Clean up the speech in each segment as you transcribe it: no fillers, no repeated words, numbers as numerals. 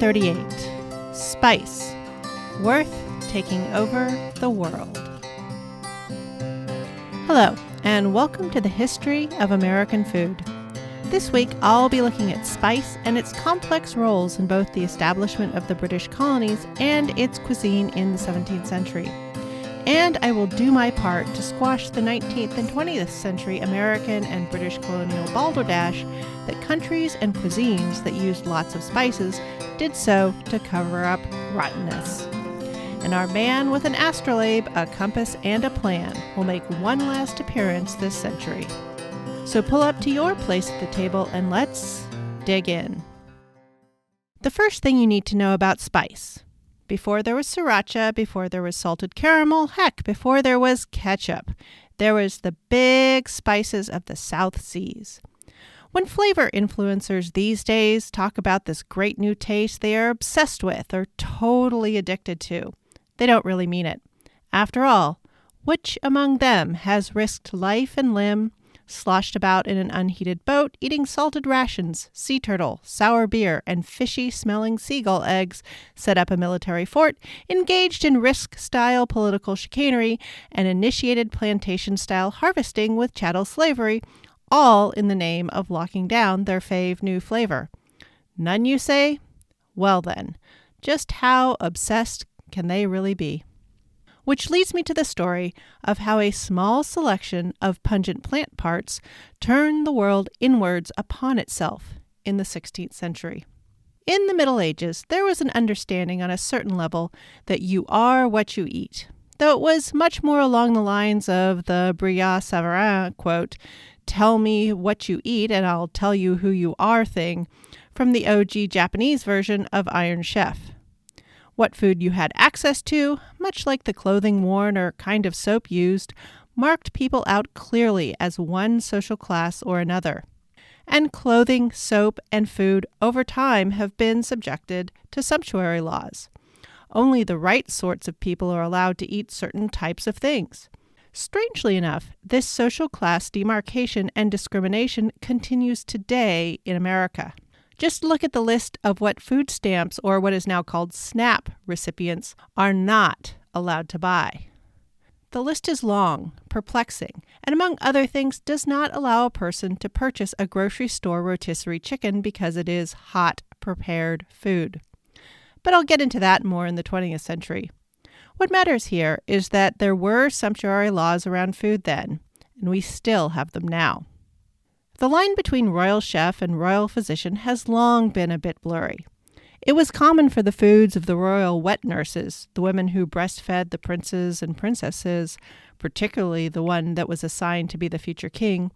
38. Spice. Worth taking over the world. Hello, and welcome to the History of American Food. This week, I'll be looking at spice and its complex roles in both the establishment of the British colonies and its cuisine in the 17th century. And I will do my part to squash the 19th and 20th century American and British colonial balderdash that countries and cuisines that used lots of spices did so to cover up rottenness. And our man with an astrolabe, a compass, and a plan will make one last appearance this century. So pull up to your place at the table and let's dig in. The first thing you need to know about spice. Before there was sriracha, before there was salted caramel, heck, before there was ketchup, there was the big spices of the South Seas. When flavor influencers these days talk about this great new taste they are obsessed with or totally addicted to, they don't really mean it. After all, which among them has risked life and limb, sloshed about in an unheated boat, eating salted rations, sea turtle, sour beer, and fishy-smelling seagull eggs, set up a military fort, engaged in risk-style political chicanery, and initiated plantation-style harvesting with chattel slavery, all in the name of locking down their fave new flavor? None, you say? Well then, just how obsessed can they really be? Which leads me to the story of how a small selection of pungent plant parts turned the world inwards upon itself in the 16th century. In the Middle Ages, there was an understanding on a certain level that you are what you eat, though it was much more along the lines of the Brillat-Savarin quote, "Tell me what you eat and I'll tell you who you are" thing from the OG Japanese version of Iron Chef. What food you had access to, much like the clothing worn or kind of soap used, marked people out clearly as one social class or another. And clothing, soap, and food over time have been subjected to sumptuary laws. Only the right sorts of people are allowed to eat certain types of things. Strangely enough, this social class demarcation and discrimination continues today in America. Just look at the list of what food stamps, or what is now called SNAP recipients, are not allowed to buy. The list is long, perplexing, and among other things does not allow a person to purchase a grocery store rotisserie chicken because it is hot, prepared food. But I'll get into that more in the 20th century. What matters here is that there were sumptuary laws around food then, and we still have them now. The line between royal chef and royal physician has long been a bit blurry. It was common for the foods of the royal wet nurses, the women who breastfed the princes and princesses, particularly the one that was assigned to be the future king,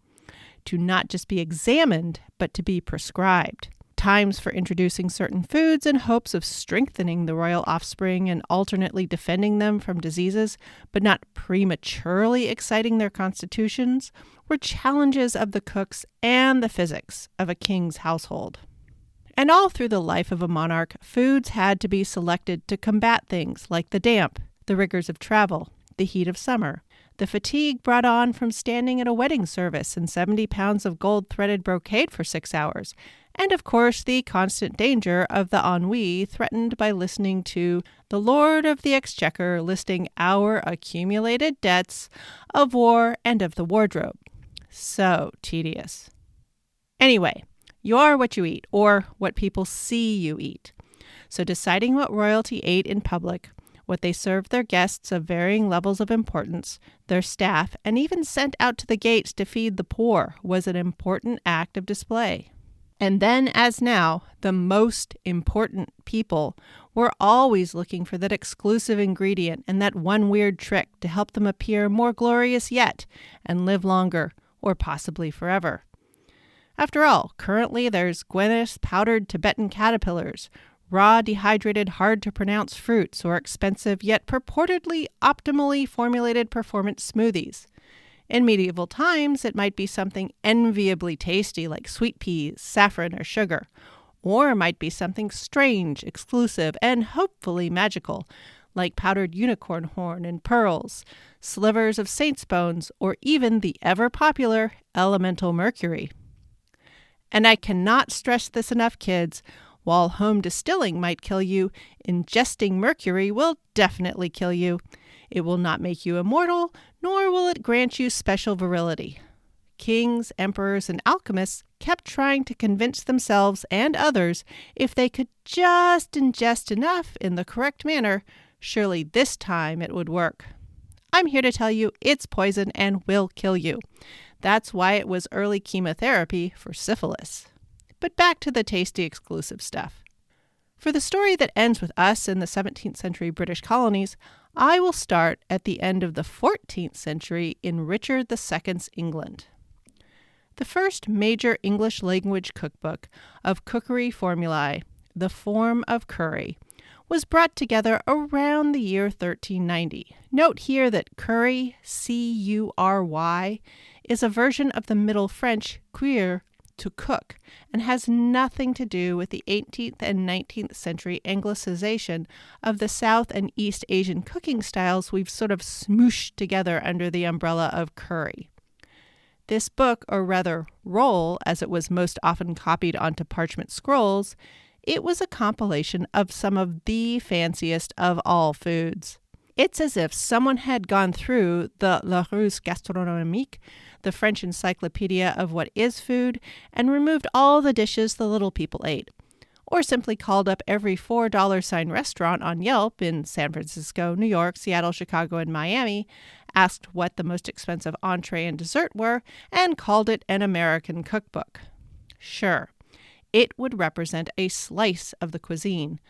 to not just be examined, but to be prescribed. Times for introducing certain foods in hopes of strengthening the royal offspring and alternately defending them from diseases, but not prematurely exciting their constitutions, were challenges of the cooks and the physics of a king's household. And all through the life of a monarch, foods had to be selected to combat things like the damp, the rigors of travel, the heat of summer, the fatigue brought on from standing at a wedding service in 70 pounds of gold-threaded brocade for 6 hours, and of course the constant danger of the ennui threatened by listening to the Lord of the Exchequer listing our accumulated debts of war and of the wardrobe. So tedious. Anyway, you are what you eat, or what people see you eat. So deciding what royalty ate in public, what they served their guests of varying levels of importance, their staff, and even sent out to the gates to feed the poor was an important act of display. And then, as now, the most important people were always looking for that exclusive ingredient and that one weird trick to help them appear more glorious yet and live longer, or possibly forever. After all, currently there's Gwyneth's powdered Tibetan caterpillars, raw dehydrated hard-to-pronounce fruits, or expensive yet purportedly optimally formulated performance smoothies. In medieval times, it might be something enviably tasty like sweet peas, saffron, or sugar, or it might be something strange, exclusive, and hopefully magical, like powdered unicorn horn and pearls, slivers of saint's bones, or even the ever-popular elemental mercury. And I cannot stress this enough, kids, While home distilling might kill you, ingesting mercury will definitely kill you. It will not make you immortal, nor will it grant you special virility. Kings, emperors, and alchemists kept trying to convince themselves and others if they could just ingest enough in the correct manner, surely this time it would work. I'm here to tell you it's poison and will kill you. That's why it was early chemotherapy for syphilis. But back to the tasty exclusive stuff. For the story that ends with us in the 17th century British colonies, I will start at the end of the 14th century in Richard II's England. The first major English language cookbook of cookery formulae, The Form of Curry, was brought together around the year 1390. Note here that curry, C-U-R-Y, is a version of the Middle French cuire, to cook, and has nothing to do with the 18th and 19th century Anglicization of the South and East Asian cooking styles we've sort of smooshed together under the umbrella of curry. This book, or rather roll, as it was most often copied onto parchment scrolls, it was a compilation of some of the fanciest of all foods. It's as if someone had gone through the La Ruse Gastronomique, the French encyclopedia of what is food, and removed all the dishes the little people ate, or simply called up every $4 sign restaurant on Yelp in San Francisco, New York, Seattle, Chicago, and Miami, asked what the most expensive entree and dessert were, and called it an American cookbook. Sure, it would represent a slice of the cuisine,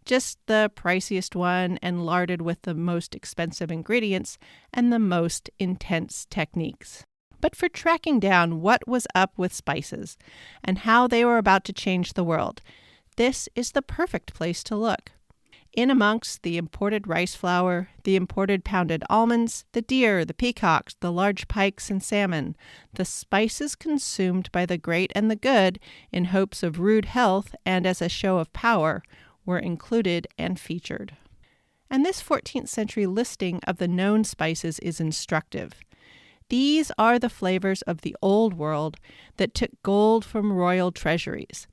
just the priciest one and larded with the most expensive ingredients and the most intense techniques. But for tracking down what was up with spices and how they were about to change the world, this is the perfect place to look. In amongst the imported rice flour, the imported pounded almonds, the deer, the peacocks, the large pikes and salmon, the spices consumed by the great and the good in hopes of rude health and as a show of power were included and featured. And this 14th century listing of the known spices is instructive. These are the flavors of the old world that took gold from royal treasuries.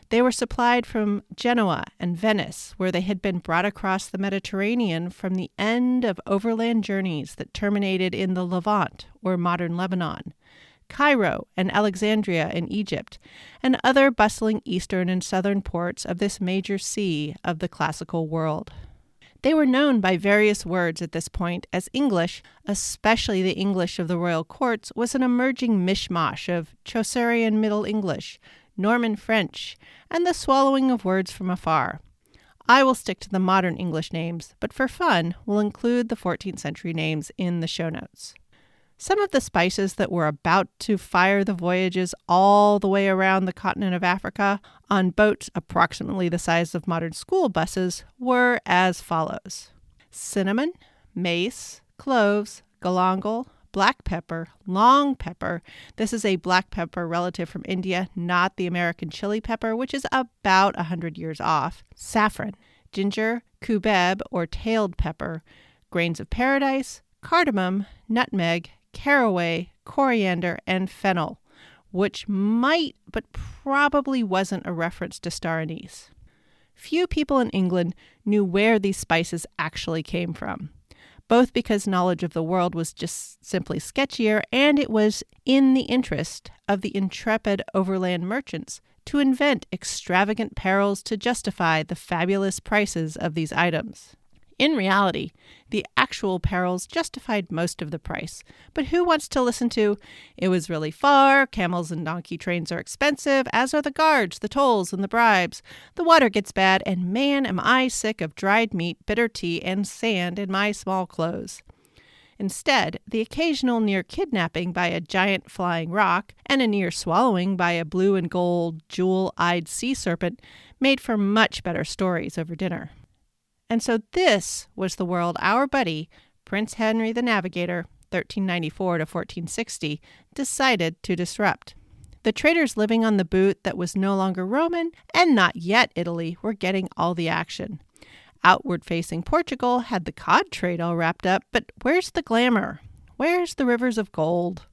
They were supplied from Genoa and Venice, where they had been brought across the Mediterranean from the end of overland journeys that terminated in the Levant, or modern Lebanon, Cairo and Alexandria in Egypt, and other bustling eastern and southern ports of this major sea of the classical world. They were known by various words at this point, as English, especially the English of the royal courts, was an emerging mishmash of Chaucerian Middle English, Norman French, and the swallowing of words from afar. I will stick to the modern English names, but for fun, we'll include the 14th century names in the show notes. Some of the spices that were about to fire the voyages all the way around the continent of Africa on boats approximately the size of modern school buses were as follows: cinnamon, mace, cloves, galangal, black pepper, long pepper. This is a black pepper relative from India, not the American chili pepper, which is about 100 years off. Saffron, ginger, cubeb or tailed pepper, grains of paradise, cardamom, nutmeg, caraway, coriander, and fennel, which might but probably wasn't a reference to star anise. Few people in England knew where these spices actually came from, both because knowledge of the world was just simply sketchier, and it was in the interest of the intrepid overland merchants to invent extravagant perils to justify the fabulous prices of these items. In reality, the actual perils justified most of the price, but who wants to listen to, "It was really far, camels and donkey trains are expensive, as are the guards, the tolls, and the bribes. The water gets bad, and man, am I sick of dried meat, bitter tea, and sand in my small clothes." Instead, the occasional near kidnapping by a giant flying rock and a near swallowing by a blue and gold jewel-eyed sea serpent made for much better stories over dinner. And so this was the world our buddy, Prince Henry the Navigator, 1394 to 1460, decided to disrupt. The traders living on the boot that was no longer Roman and not yet Italy were getting all the action. Outward-facing Portugal had the cod trade all wrapped up, but where's the glamour? Where's the rivers of gold?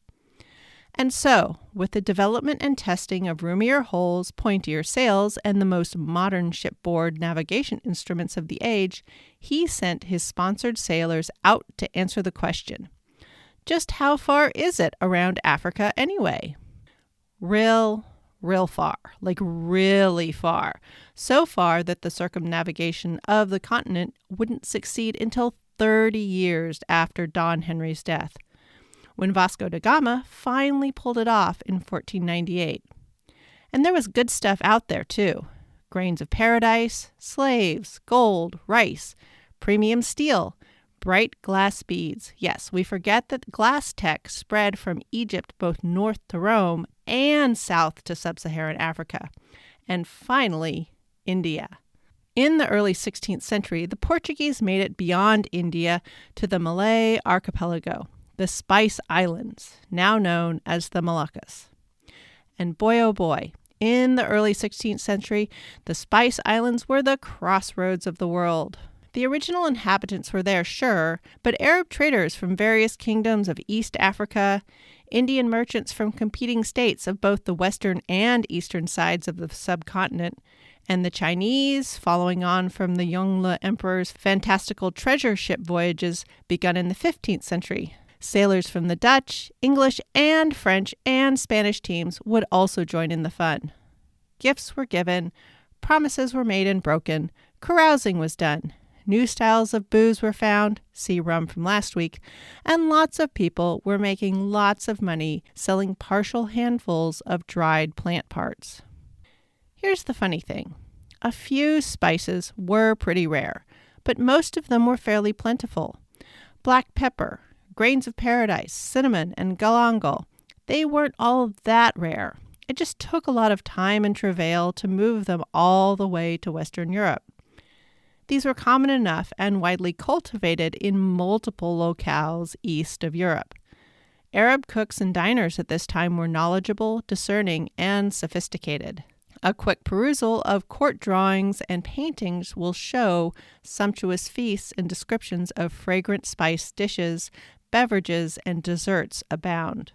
And so, with the development and testing of roomier hulls, pointier sails, and the most modern shipboard navigation instruments of the age, he sent his sponsored sailors out to answer the question, just how far is it around Africa anyway? Real far, like really far. So far that the circumnavigation of the continent wouldn't succeed until 30 years after Don Henry's death, when Vasco da Gama finally pulled it off in 1498. And there was good stuff out there too. Grains of paradise, slaves, gold, rice, premium steel, bright glass beads. Yes, we forget that glass tech spread from Egypt both north to Rome and south to sub-Saharan Africa. And finally, India. In the early 16th century, the Portuguese made it beyond India to the Malay archipelago, the Spice Islands, now known as the Moluccas. And boy, oh boy, in the early 16th century, the Spice Islands were the crossroads of the world. The original inhabitants were there, sure, but Arab traders from various kingdoms of East Africa, Indian merchants from competing states of both the western and eastern sides of the subcontinent, and the Chinese, following on from the Yongle Emperor's fantastical treasure ship voyages begun in the 15th century. Sailors from the Dutch, English, and French and Spanish teams would also join in the fun. Gifts were given, promises were made and broken, carousing was done. New styles of booze were found, see rum from last week, and lots of people were making lots of money selling partial handfuls of dried plant parts. Here's the funny thing. A few spices were pretty rare, but most of them were fairly plentiful. Black pepper, grains of paradise, cinnamon, and galangal, they weren't all that rare. It just took a lot of time and travail to move them all the way to Western Europe. These were common enough and widely cultivated in multiple locales east of Europe. Arab cooks and diners at this time were knowledgeable, discerning, and sophisticated. A quick perusal of court drawings and paintings will show sumptuous feasts and descriptions of fragrant spiced dishes, beverages, and desserts abound.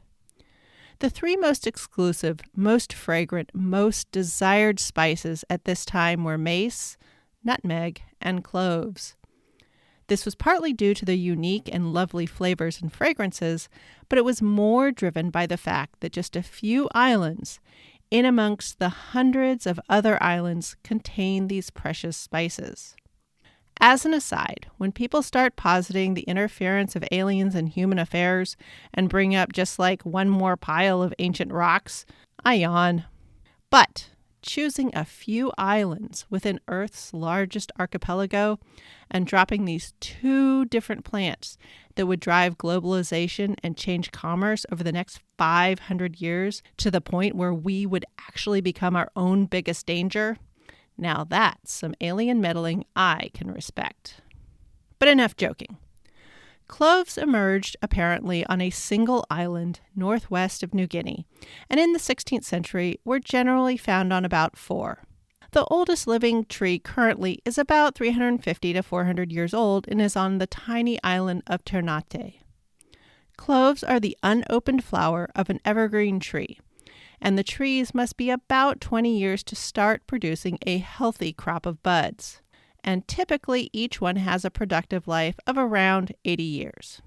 The three most exclusive, most fragrant, most desired spices at this time were mace, nutmeg, and cloves. This was partly due to their unique and lovely flavors and fragrances, but it was more driven by the fact that just a few islands, in amongst the hundreds of other islands, contain these precious spices. As an aside, when people start positing the interference of aliens in human affairs and bring up just like one more pile of ancient rocks, I yawn. But choosing a few islands within Earth's largest archipelago and dropping these two different plants that would drive globalization and change commerce over the next 500 years to the point where we would actually become our own biggest danger, now that's some alien meddling I can respect. But enough joking. Cloves emerged apparently on a single island northwest of New Guinea, and in the 16th century were generally found on about 4. The oldest living tree currently is about 350 to 400 years old and is on the tiny island of Ternate. Cloves are the unopened flower of an evergreen tree, and the trees must be about 20 years to start producing a healthy crop of buds. And typically each one has a productive life of around 80 years.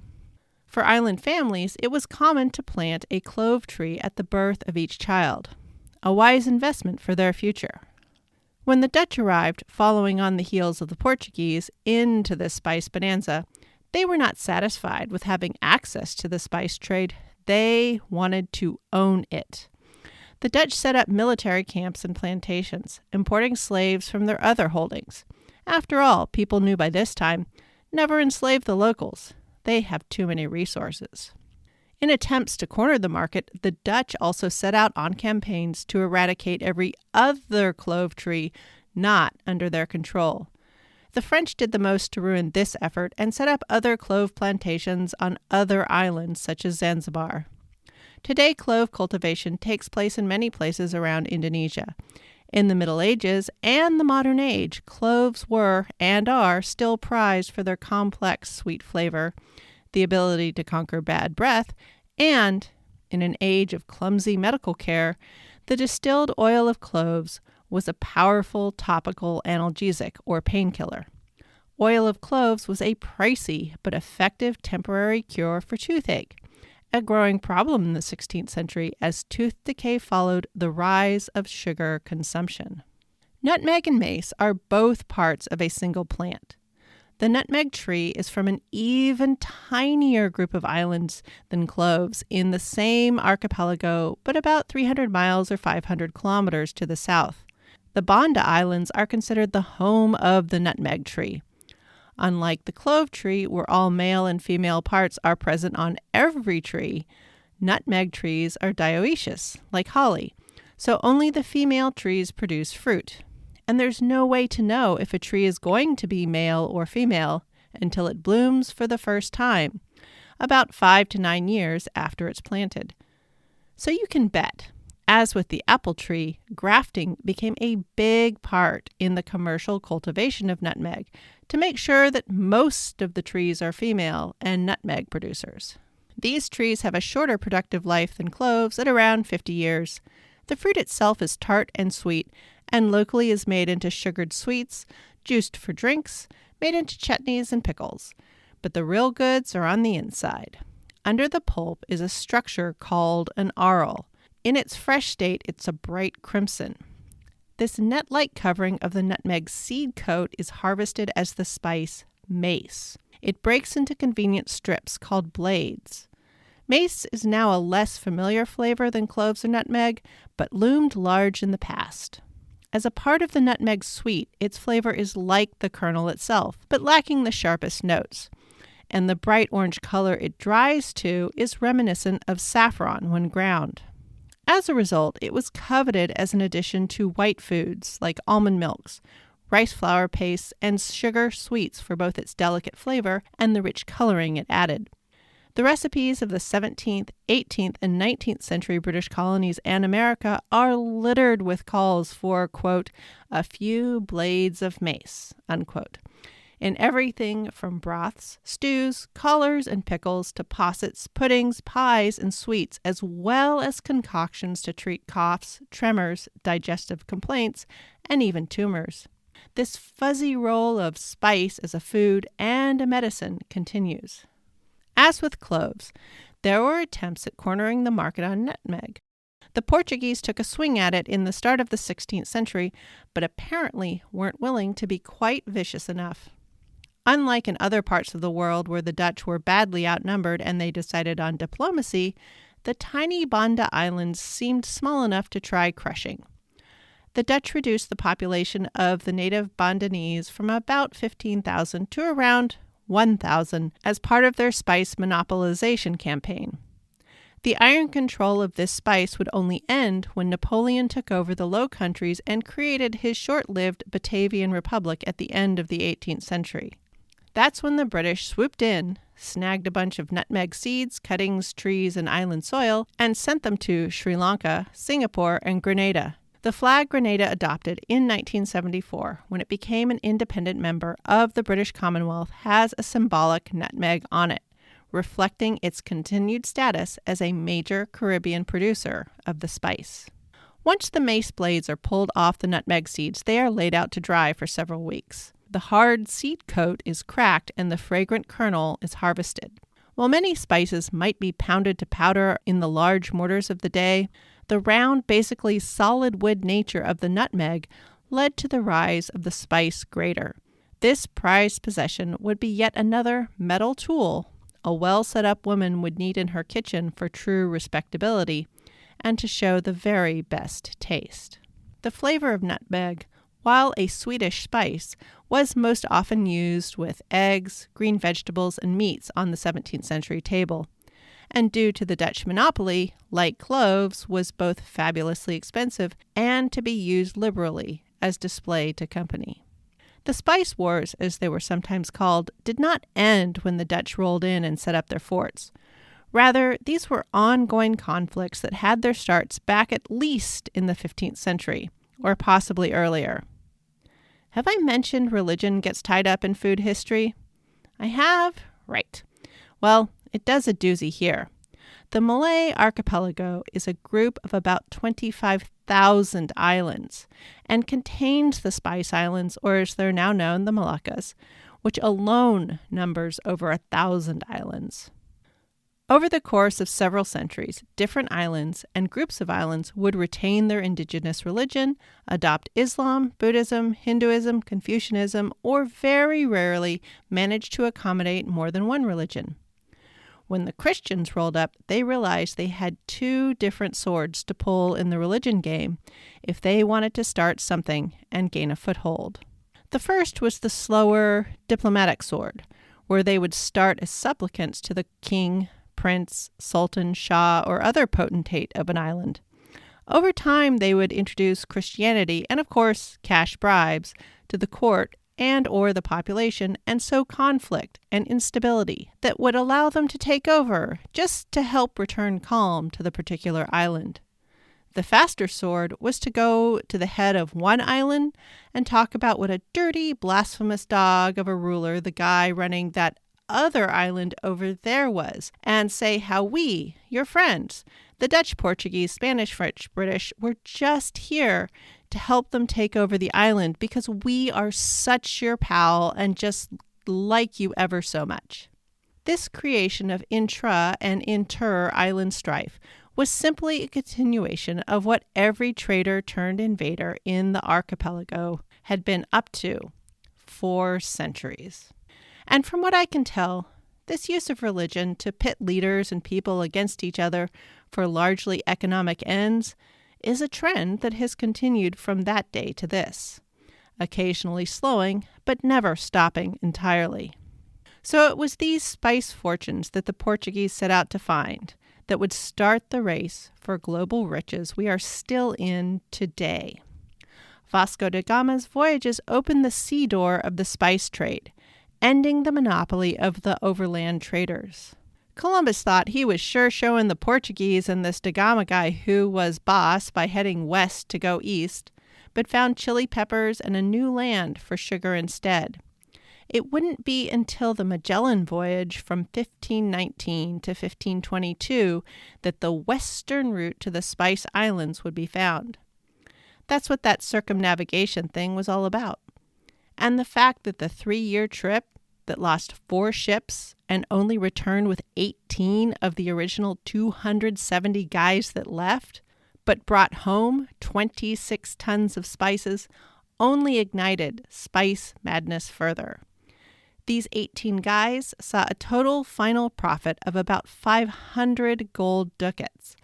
For island families, it was common to plant a clove tree at the birth of each child, a wise investment for their future. When the Dutch arrived, following on the heels of the Portuguese, into this spice bonanza, they were not satisfied with having access to the spice trade. They wanted to own it. The Dutch set up military camps and plantations, importing slaves from their other holdings. After all, people knew by this time, never enslave the locals. They have too many resources. In attempts to corner the market, the Dutch also set out on campaigns to eradicate every other clove tree not under their control. The French did the most to ruin this effort and set up other clove plantations on other islands such as Zanzibar. Today, clove cultivation takes place in many places around Indonesia. In the Middle Ages and the modern age, cloves were and are still prized for their complex sweet flavor, the ability to conquer bad breath, and In an age of clumsy medical care, the distilled oil of cloves was a powerful topical analgesic or painkiller. Oil of cloves was a pricey but effective temporary cure for toothache, a growing problem in the 16th century as tooth decay followed the rise of sugar consumption. Nutmeg and mace are both parts of a single plant. The nutmeg tree is from an even tinier group of islands than cloves in the same archipelago, but about 300 miles or 500 kilometers to the south. The Banda Islands are considered the home of the nutmeg tree. Unlike the clove tree, where all male and female parts are present on every tree, nutmeg trees are dioecious, like holly, so only the female trees produce fruit. And there's no way to know if a tree is going to be male or female until it blooms for the first time, about 5 to 9 years after it's planted. So you can bet, as with the apple tree, grafting became a big part in the commercial cultivation of nutmeg to make sure that most of the trees are female and nutmeg producers. These trees have a shorter productive life than cloves at around 50 years. The fruit itself is tart and sweet, and locally is made into sugared sweets, juiced for drinks, made into chutneys and pickles. But the real goods are on the inside. Under the pulp is a structure called an aril. In its fresh state, it's a bright crimson. This net-like covering of the nutmeg seed coat is harvested as the spice mace. It breaks into convenient strips called blades. Mace is now a less familiar flavor than cloves or nutmeg, but loomed large in the past. As a part of the nutmeg sweet, its flavor is like the kernel itself, but lacking the sharpest notes. And the bright orange color it dries to is reminiscent of saffron when ground. As a result, it was coveted as an addition to white foods like almond milks, rice flour pastes, and sugar sweets for both its delicate flavor and the rich coloring it added. The recipes of the 17th, 18th, and 19th century British colonies and America are littered with calls for, quote, a few blades of mace, unquote, in everything from broths, stews, collars, and pickles to possets, puddings, pies, and sweets, as well as concoctions to treat coughs, tremors, digestive complaints, and even tumors. This fuzzy role of spice as a food and a medicine continues. As with cloves, there were attempts at cornering the market on nutmeg. The Portuguese took a swing at it in the start of the 16th century, but apparently weren't willing to be quite vicious enough. Unlike in other parts of the world where the Dutch were badly outnumbered and they decided on diplomacy, the tiny Banda Islands seemed small enough to try crushing. The Dutch reduced the population of the native Bandanese from about 15,000 to around 1,000 as part of their spice monopolization campaign. The iron control of this spice would only end when Napoleon took over the Low Countries and created his short-lived Batavian Republic at the end of the 18th century. That's when the British swooped in, snagged a bunch of nutmeg seeds, cuttings, trees, and island soil, and sent them to Sri Lanka, Singapore, and Grenada. The flag Grenada adopted in 1974, when it became an independent member of the British Commonwealth, has a symbolic nutmeg on it, reflecting its continued status as a major Caribbean producer of the spice. Once the mace blades are pulled off the nutmeg seeds, they are laid out to dry for several weeks. The hard seed coat is cracked and the fragrant kernel is harvested. While many spices might be pounded to powder in the large mortars of the day, the round, basically solid wood nature of the nutmeg led to the rise of the spice grater. This prized possession would be yet another metal tool a well-set-up woman would need in her kitchen for true respectability and to show the very best taste. The flavor of nutmeg, while a Swedish spice, was most often used with eggs, green vegetables, and meats on the 17th century table. And due to the Dutch monopoly, like cloves, was both fabulously expensive and to be used liberally as display to company. The spice wars, as they were sometimes called, did not end when the Dutch rolled in and set up their forts. Rather, these were ongoing conflicts that had their starts back at least in the 15th century, or possibly earlier. Have I mentioned religion gets tied up in food history? I have? Right. Well, it does a doozy here. The Malay archipelago is a group of about 25,000 islands and contains the Spice Islands, or as they're now known, the Moluccas, which alone numbers over 1,000 islands. Over the course of several centuries, different islands and groups of islands would retain their indigenous religion, adopt Islam, Buddhism, Hinduism, Confucianism, or very rarely manage to accommodate more than one religion. When the Christians rolled up, they realized they had two different swords to pull in the religion game if they wanted to start something and gain a foothold. The first was the slower diplomatic sword, where they would start as supplicants to the king, prince, sultan, shah, or other potentate of an island. Over time, they would introduce Christianity and, of course, cash bribes to the court and or the population, and sow conflict and instability that would allow them to take over just to help return calm to the particular island. The faster sword was to go to the head of one island and talk about what a dirty, blasphemous dog of a ruler the guy running that other island over there was, and say how we, your friends, the Dutch, Portuguese, Spanish, French, British, were just here to help them take over the island because we are such your pal and just like you ever so much. This creation of intra and inter-island strife was simply a continuation of what every trader turned invader in the archipelago had been up to for centuries. And from what I can tell, this use of religion to pit leaders and people against each other for largely economic ends is a trend that has continued from that day to this, occasionally slowing, but never stopping entirely. So it was these spice fortunes that the Portuguese set out to find that would start the race for global riches we are still in today. Vasco da Gama's voyages opened the sea door of the spice trade, ending the monopoly of the overland traders. Columbus thought he was sure showing the Portuguese and this da Gama guy who was boss by heading west to go east, but found chili peppers and a new land for sugar instead. It wouldn't be until the Magellan voyage from 1519 to 1522 that the western route to the Spice Islands would be found. That's what that circumnavigation thing was all about. And the fact that the 3-year trip that lost 4 ships and only returned with 18 of the original 270 guys that left, but brought home 26 tons of spices, only ignited spice madness further. These 18 guys saw a total final profit of about 500 gold ducats,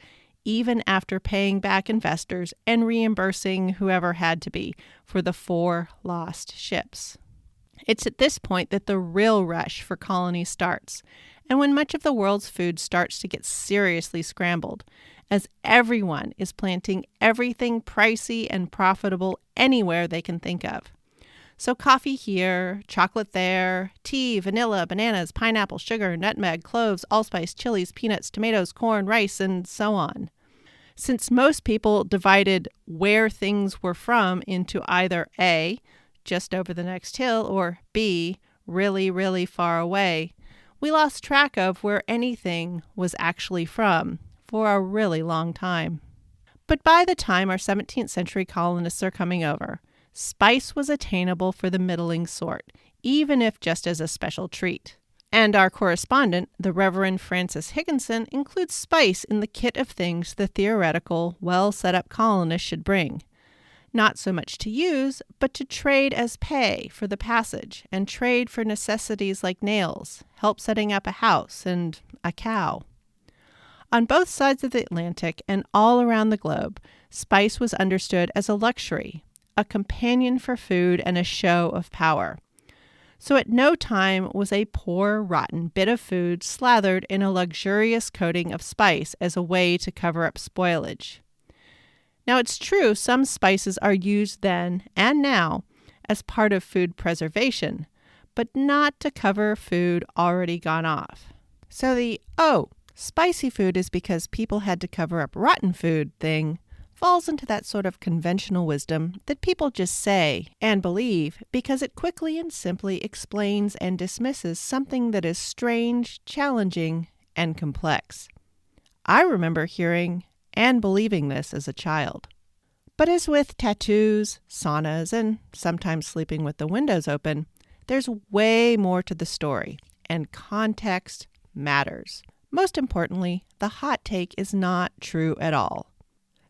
even after paying back investors and reimbursing whoever had to be for the 4 lost ships. It's at this point that the real rush for colonies starts, and when much of the world's food starts to get seriously scrambled, as everyone is planting everything pricey and profitable anywhere they can think of. So coffee here, chocolate there, tea, vanilla, bananas, pineapple, sugar, nutmeg, cloves, allspice, chilies, peanuts, tomatoes, corn, rice, and so on. Since most people divided where things were from into either A, just over the next hill, or B, really, really far away, we lost track of where anything was actually from for a really long time. But by the time our 17th century colonists are coming over, spice was attainable for the middling sort, even if just as a special treat. And our correspondent, the Reverend Francis Higginson, includes spice in the kit of things the theoretical, well-set-up colonists should bring. Not so much to use, but to trade as pay for the passage, and trade for necessities like nails, help setting up a house, and a cow. On both sides of the Atlantic and all around the globe, spice was understood as a luxury, a companion for food, and a show of power. So at no time was a poor, rotten bit of food slathered in a luxurious coating of spice as a way to cover up spoilage. Now it's true some spices are used then and now as part of food preservation, but not to cover food already gone off. So the, spicy food is because people had to cover up rotten food thing falls into that sort of conventional wisdom that people just say and believe because it quickly and simply explains and dismisses something that is strange, challenging, and complex. I remember hearing and believing this as a child. But as with tattoos, saunas, and sometimes sleeping with the windows open, there's way more to the story, and context matters. Most importantly, the hot take is not true at all.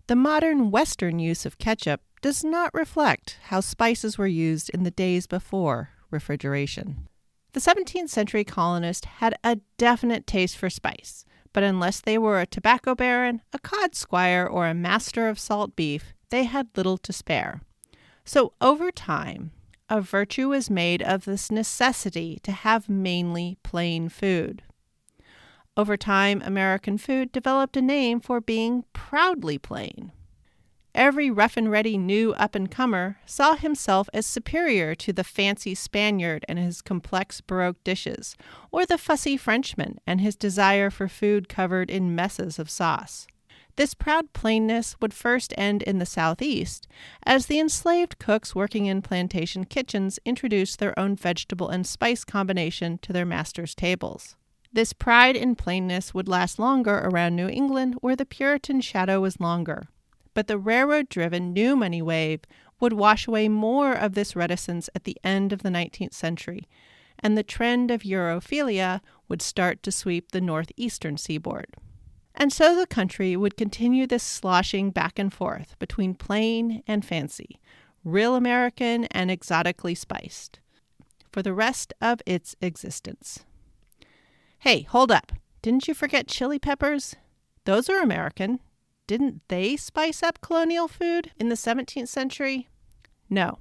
The modern Western use of ketchup does not reflect how spices were used in the days before refrigeration. The 17th century colonists had a definite taste for spice, but unless they were a tobacco baron, a cod squire, or a master of salt beef, they had little to spare. So over time, a virtue was made of this necessity to have mainly plain food. Over time, American food developed a name for being proudly plain. Every rough-and-ready new up-and-comer saw himself as superior to the fancy Spaniard and his complex Baroque dishes, or the fussy Frenchman and his desire for food covered in messes of sauce. This proud plainness would first end in the Southeast, as the enslaved cooks working in plantation kitchens introduced their own vegetable and spice combination to their masters' tables. This pride in plainness would last longer around New England, where the Puritan shadow was longer. But the railroad-driven new money wave would wash away more of this reticence at the end of the 19th century, and the trend of Europhilia would start to sweep the northeastern seaboard. And so the country would continue this sloshing back and forth between plain and fancy, real American and exotically spiced, for the rest of its existence. Hey, hold up. Didn't you forget chili peppers? Those are American. Didn't they spice up colonial food in the 17th century? No.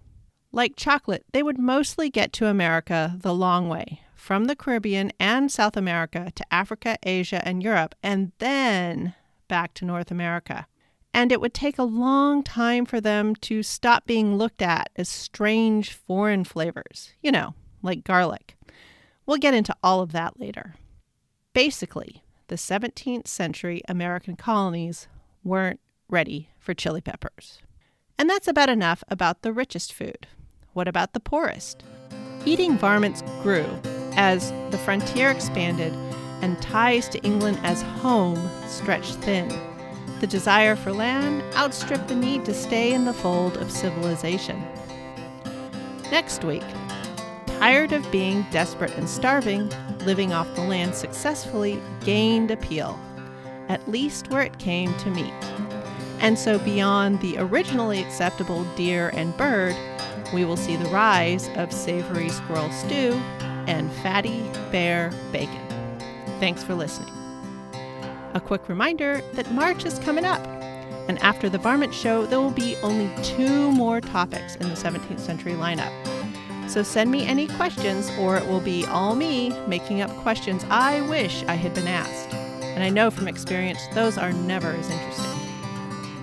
Like chocolate, they would mostly get to America the long way, from the Caribbean and South America to Africa, Asia, and Europe, and then back to North America. And it would take a long time for them to stop being looked at as strange foreign flavors, like garlic. We'll get into all of that later. Basically, the 17th century American colonies weren't ready for chili peppers. And that's about enough about the richest food. What about the poorest? Eating varmints grew as the frontier expanded and ties to England as home stretched thin. The desire for land outstripped the need to stay in the fold of civilization. Next week, tired of being desperate and starving, living off the land successfully gained appeal, at least where it came to meat. And so beyond the originally acceptable deer and bird, we will see the rise of savory squirrel stew and fatty bear bacon. Thanks for listening. A quick reminder that March is coming up, and after the Varmint Show, there will be only 2 more topics in the 17th century lineup. So send me any questions, or it will be all me making up questions I wish I had been asked. And I know from experience, those are never as interesting.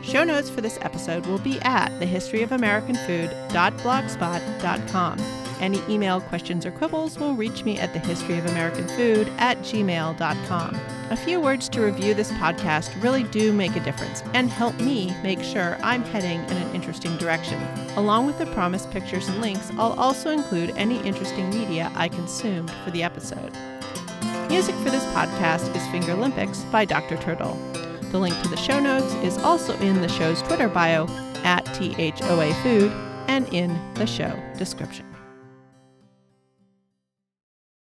Show notes for this episode will be at thehistoryofamericanfood.blogspot.com. Any email questions or quibbles will reach me at thehistoryofamericanfood@gmail.com. A few words to review this podcast really do make a difference and help me make sure I'm heading in an interesting direction. Along with the promised pictures and links, I'll also include any interesting media I consumed for the episode. Music for this podcast is Fingerlympics by Dr. Turtle. The link to the show notes is also in the show's Twitter bio @THOA Food and in the show description.